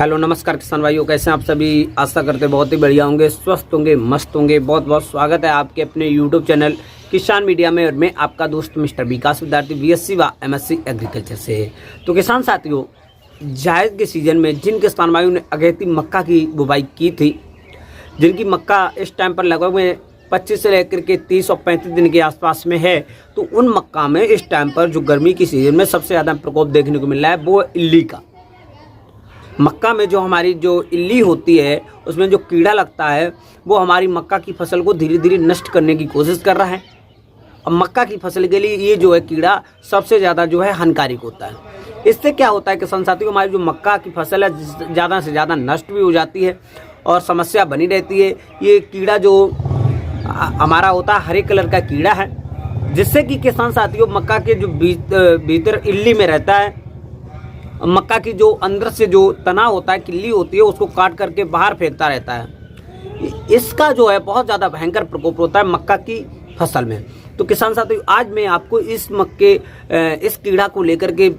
Hello नमस्कार किसान भाइयों, कैसे हैं आप सभी। आशा करते बहुत ही बढ़िया होंगे, स्वस्थ होंगे, मस्त होंगे। बहुत बहुत स्वागत है आपके अपने यूट्यूब चैनल किसान मीडिया में। और मैं आपका दोस्त मिस्टर विकास, विद्यार्थी बीएससी व एमएससी एग्रीकल्चर से। तो किसान साथियों, जायद के सीजन में जिन किसान भाइयों ने अगेती मक्का की बुवाई की थी, जिनकी मक्का इस टाइम पर लगभग में 25 से लेकर के 30 और 35 दिन के आसपास में है, तो उन मक्का में इस टाइम पर जो गर्मी की सीजन में सबसे ज़्यादा प्रकोप देखने को मिल रहा है वो इल्ली का। मक्का में जो हमारी जो इल्ली होती है, उसमें जो कीड़ा लगता है, वो हमारी मक्का की फसल को धीरे धीरे नष्ट करने की कोशिश कर रहा है। अब मक्का की फसल के लिए ये जो है कीड़ा सबसे ज़्यादा जो है हानिकारक होता है। इससे क्या होता है किसान साथियों, हमारी जो मक्का की फसल है ज़्यादा से ज़्यादा नष्ट भी हो जाती है और समस्या बनी रहती है। ये कीड़ा जो हमारा होता है हरे कलर का कीड़ा है, जिससे कि किसान साथियों मक्का के जो भीतर इल्ली में रहता है, मक्का की जो अंदर से जो तना होता है, किल्ली होती है, उसको काट करके बाहर फेंकता रहता है। इसका जो है बहुत ज़्यादा भयंकर प्रकोप होता है मक्का की फसल में। तो किसान साथियों, आज मैं आपको इस कीड़ा को लेकर के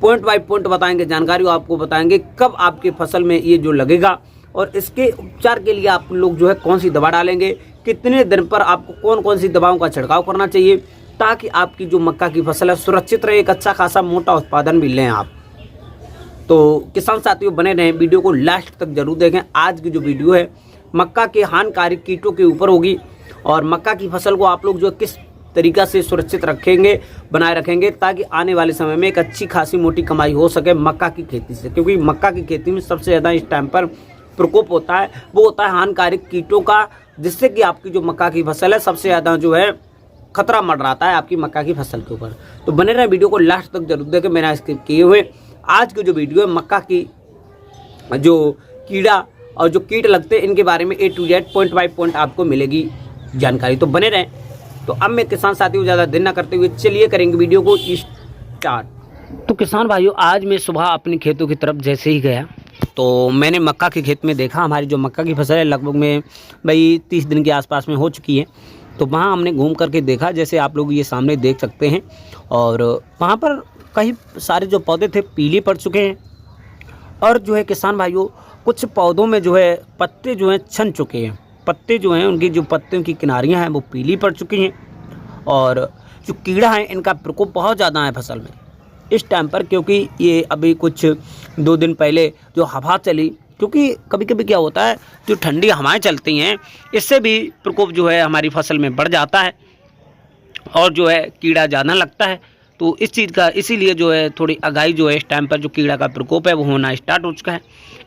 पॉइंट बाय पॉइंट बताएंगे, जानकारी आपको बताएंगे कब आपके फसल में ये जो लगेगा और इसके उपचार के लिए आप लोग जो है कौन सी दवा डालेंगे, कितने दिन पर आपको कौन कौन सी दवाओं का छिड़काव करना चाहिए, ताकि आपकी जो मक्का की फसल है सुरक्षित रहे, एक अच्छा खासा मोटा उत्पादन भी लें आप। तो किसान साथियों बने रहें, वीडियो को लास्ट तक जरूर देखें। आज की जो वीडियो है मक्का के हानिकारक कीटों के ऊपर होगी और मक्का की फसल को आप लोग जो किस तरीक़ा से सुरक्षित रखेंगे, बनाए रखेंगे, ताकि आने वाले समय में एक अच्छी खासी मोटी कमाई हो सके मक्का की खेती से। क्योंकि मक्का की खेती में सबसे ज़्यादा इस टाइम पर प्रकोप होता है, वो होता है हानिकारक कीटों का, जिससे कि आपकी जो मक्का की फसल है सबसे ज़्यादा जो है खतरा मंडराता है आपकी मक्का की फसल के ऊपर। तो बने रहे, वीडियो को लास्ट तक जरूर देखें मेरा स्किप किए हुए। आज की जो वीडियो है मक्का की जो कीड़ा और जो कीट लगते हैं, इनके बारे में A to Z point by point आपको मिलेगी जानकारी। तो बने रहें। तो अब मैं किसान साथियों ज़्यादा देर ना करते हुए चलिए करेंगे वीडियो को स्टार्ट। तो किसान भाइयों, आज मैं सुबह अपनी खेतों की तरफ जैसे ही गया तो मैंने मक्का के खेत में देखा, हमारी जो मक्का की फसल है लगभग में भाई 30 दिन के आसपास में हो चुकी है। तो वहाँ हमने घूम करके देखा, जैसे आप लोग ये सामने देख सकते हैं, और वहाँ पर कई सारे जो पौधे थे पीले पड़ चुके हैं और जो है किसान भाइयों कुछ पौधों में जो है पत्ते जो हैं छन चुके हैं। पत्ते जो हैं उनकी जो पत्तियों की किनारियां हैं वो पीली पड़ चुकी हैं और जो कीड़ा है इनका प्रकोप बहुत ज़्यादा है फसल में इस टाइम पर। क्योंकि ये अभी कुछ 2 दिन पहले जो हवा चली, क्योंकि कभी कभी क्या होता है जो ठंडी हवाएँ चलती हैं, इससे भी प्रकोप जो है हमारी फसल में बढ़ जाता है और जो है कीड़ा ज़्यादा लगता है। तो इस चीज़ का इसीलिए जो है थोड़ी आगाही जो है इस टाइम पर जो कीड़ा का प्रकोप है वो होना स्टार्ट हो चुका है।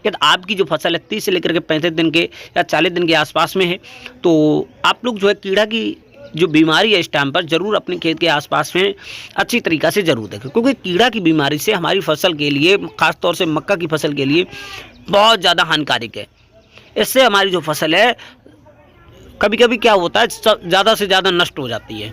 यदि आपकी जो फसल है 30 से लेकर के 35 दिन के या 40 दिन के आसपास में है, तो आप लोग जो है कीड़ा की जो बीमारी है इस टाइम पर ज़रूर अपने खेत के आसपास में अच्छी तरीक़ा से ज़रूर देखें। क्योंकि कीड़ा की बीमारी से हमारी फसल के लिए, ख़ासतौर से मक्का की फसल के लिए बहुत ज़्यादा हानिकारक है। इससे हमारी जो फसल है कभी कभी क्या होता है ज़्यादा से ज़्यादा नष्ट हो जाती है।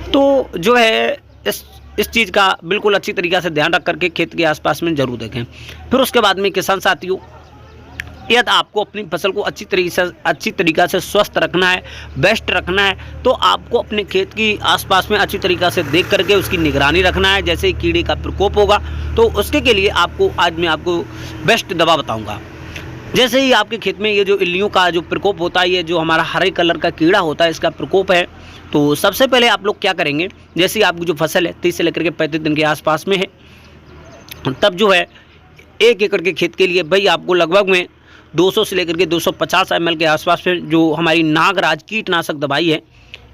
तो जो है इस चीज़ का बिल्कुल अच्छी तरीक़ा से ध्यान रख करके खेत के आसपास में ज़रूर देखें। फिर उसके बाद में किसान साथियों, यदि आपको अपनी फसल को अच्छी तरीक़ा से स्वस्थ रखना है, बेस्ट रखना है, तो आपको अपने खेत की आसपास में अच्छी तरीक़ा से देख करके उसकी निगरानी रखना है। जैसे ही कीड़े का प्रकोप होगा तो उसके के लिए आज मैं आपको बेस्ट दवा बताऊँगा। जैसे ही आपके खेत में ये जो इल्लियों का जो प्रकोप होता है, ये जो हमारा हरे कलर का कीड़ा होता है, इसका प्रकोप है, तो सबसे पहले आप लोग क्या करेंगे, जैसे ही आपकी जो फसल है 30 से लेकर के 35 दिन के आसपास में है, तब जो है 1 एकड़ के खेत के लिए भाई आपको लगभग में 200 से लेकर के 250 ml के आसपास में जो हमारी नागराज कीटनाशक दवाई है,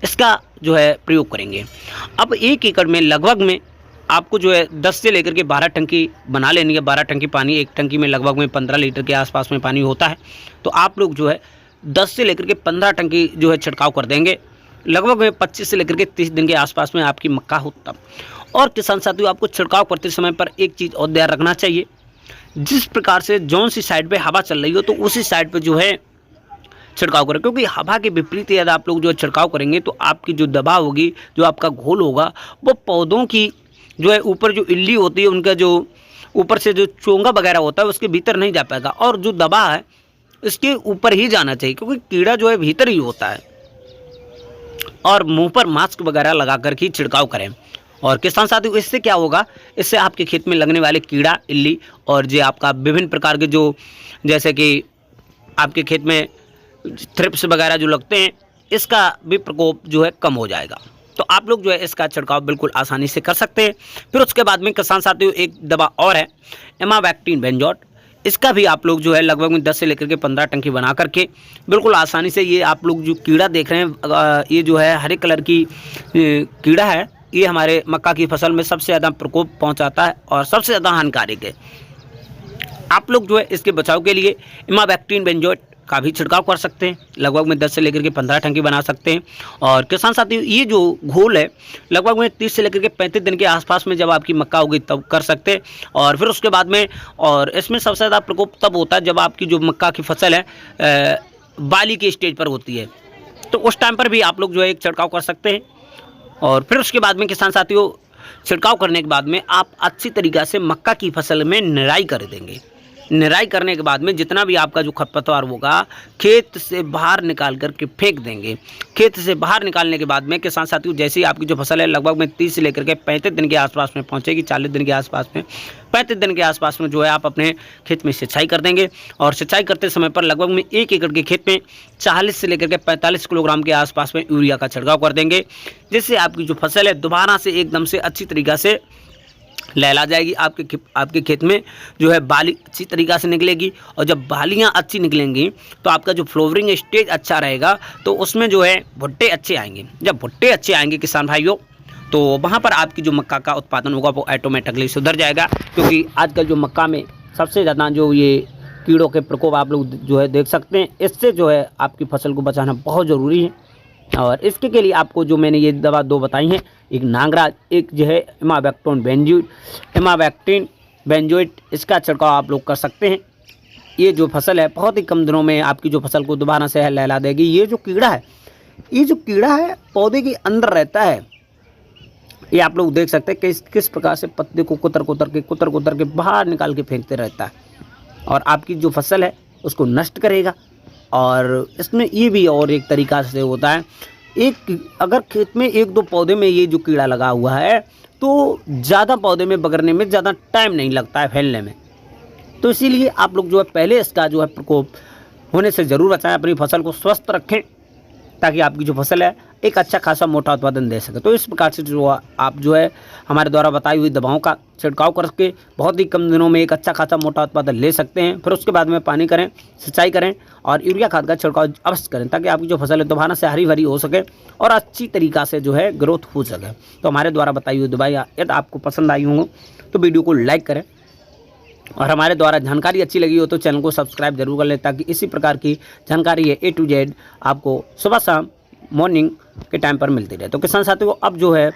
इसका जो है प्रयोग करेंगे। अब 1 एकड़ में लगभग में आपको जो है 10 से लेकर के 12 टंकी बना लेनी है। 12 टंकी पानी, एक टंकी में लगभग में 15 लीटर के आसपास में पानी होता है। तो आप लोग जो है 10 से लेकर के 15 टंकी जो है छिड़काव कर देंगे। लगभग में 25 से लेकर के 30 दिन के आसपास में आपकी मक्का हो तब। और किसान साथियों, आपको छिड़काव करते समय पर एक चीज़ और ध्यान रखना चाहिए, जिस प्रकार से जौन सी साइड पे हवा चल रही हो तो उसी साइड पे जो है छिड़काव करें। क्योंकि हवा के विपरीत यदि आप लोग जो छिड़काव करेंगे तो आपकी जो दवा होगी, जो आपका घोल होगा, वो पौधों की जो है ऊपर जो इल्ली होती है, उनका जो ऊपर से जो चोंगा वगैरह होता है उसके भीतर नहीं जा पाएगा, और जो दवा है इसके ऊपर ही जाना चाहिए। क्योंकि कीड़ा जो है भीतर ही होता है। और मुंह पर मास्क वगैरह लगा कर ही छिड़काव करें। और किसान साथियों इससे क्या होगा, इससे आपके खेत में लगने वाले कीड़ा इल्ली और जो आपका विभिन्न प्रकार के जो जैसे कि आपके खेत में थ्रिप्स वगैरह जो लगते हैं, इसका भी प्रकोप जो है कम हो जाएगा। तो आप लोग जो है इसका छिड़काव बिल्कुल आसानी से कर सकते हैं। फिर उसके बाद में किसान साथियों एक दवा और है इमावैक्टीन बेंजोएट। इसका भी आप लोग जो है लगभग में 10 से लेकर के 15 टंकी बना करके बिल्कुल आसानी से, ये आप लोग जो कीड़ा देख रहे हैं ये जो है हरे कलर की कीड़ा है, ये हमारे मक्का की फसल में सबसे ज़्यादा प्रकोप पहुंचाता है और सबसे ज़्यादा हानिकारक है। आप लोग जो है इसके बचाव के लिए इमावैक्टीन बेंजोएट का भी छिड़काव कर सकते हैं। लगभग में 10 से लेकर के 15 टंकी बना सकते हैं। और किसान साथियों ये जो घोल है लगभग में 30 से लेकर के 35 दिन के आसपास में जब आपकी मक्का होगी तब कर सकते हैं। और फिर उसके बाद में, और इसमें सबसे ज़्यादा प्रकोप तब होता है जब आपकी जो मक्का की फसल है बाली के स्टेज पर होती है, तो उस टाइम पर भी आप लोग जो है एक छिड़काव कर सकते हैं। और फिर उसके बाद में किसान साथियों छिड़काव करने के बाद में आप अच्छी तरीक़ा से मक्का की फसल में निराई कर देंगे। निराई करने के बाद में जितना भी आपका जो खरपतवार होगा खेत से बाहर निकाल करके फेंक देंगे। खेत से बाहर निकालने के बाद में किसान साथियों जैसे ही आपकी जो फसल है लगभग में 30 से लेकर के 35 दिन के आसपास में पहुंचेगी, 40 दिन के आसपास में, 35 दिन के आसपास में जो है आप अपने खेत में सिंचाई कर देंगे। और सिंचाई करते समय पर लगभग में 1 एकड़ के खेत में 40 से लेकर के 45 किलोग्राम के आसपास में यूरिया का छिड़काव कर देंगे, जिससे आपकी जो फसल है दोबारा से एकदम से अच्छी तरीक़ा से लहला जाएगी। आपके खेत में जो है बाली अच्छी तरीक़ा से निकलेगी। और जब बालियाँ अच्छी निकलेंगी तो आपका जो फ्लोवरिंग स्टेज अच्छा रहेगा, तो उसमें जो है भुट्टे अच्छे आएंगे। जब भुट्टे अच्छे आएंगे किसान भाइयों, तो वहाँ पर आपकी जो मक्का का उत्पादन होगा वो ऑटोमेटिकली सुधर जाएगा। क्योंकि आजकल जो मक्का में सबसे ज़्यादा जो ये कीड़ों के प्रकोप आप लोग जो है देख सकते हैं, इससे जो है आपकी फसल को बचाना बहुत ज़रूरी है। और इसके के लिए आपको जो मैंने ये दवा 2 बताई हैं, एक नागराज, एक जो है इमावैक्टीन बेंजोएट, इसका छिड़काव आप लोग कर सकते हैं। ये जो फसल है बहुत ही कम दिनों में आपकी जो फसल को दोबारा से लहला देगी। ये जो कीड़ा है पौधे के अंदर रहता है, ये आप लोग देख सकते हैं किस प्रकार से पत्ते को कुतर के बाहर निकाल के फेंकते रहता है और आपकी जो फसल है उसको नष्ट करेगा। और इसमें ये भी और एक तरीक़ा से होता है, अगर खेत में 1-2 पौधे में ये जो कीड़ा लगा हुआ है तो ज़्यादा पौधे में बगरने में ज़्यादा टाइम नहीं लगता है फैलने में। तो इसीलिए आप लोग जो है पहले इसका जो है प्रकोप होने से ज़रूर बचाएं, अपनी फसल को स्वस्थ रखें ताकि आपकी जो फसल है एक अच्छा खासा मोटा उत्पादन दे सके। तो इस प्रकार से जो आप जो है हमारे द्वारा बताई हुई दवाओं का छिड़काव करके बहुत ही कम दिनों में एक अच्छा खासा मोटा उत्पादन ले सकते हैं। फिर उसके बाद में पानी करें, सिंचाई करें और यूरिया खाद का छिड़काव अवश्य करें ताकि आपकी जो फसल है दोबारा से हरी भरी हो सके और अच्छी तरीक़ा से जो है ग्रोथ हो सके। तो हमारे द्वारा बताई हुई दवाई यदि आपको पसंद आई होंगी तो वीडियो को लाइक करें और हमारे द्वारा जानकारी अच्छी लगी हो तो चैनल को सब्सक्राइब जरूर कर लें ताकि इसी प्रकार की जानकारी है A to Z आपको सुबह शाम मॉर्निंग के टाइम पर मिलती रहे। तो किसान साथियों अब जो है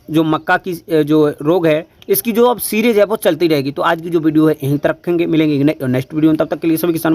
जो मक्का की जो रोग है इसकी जो अब सीरीज है वो चलती रहेगी। तो आज की जो वीडियो है यहीं तक रखेंगे, मिलेंगे नेक्स्ट वीडियो में। तब तक के लिए सभी किसान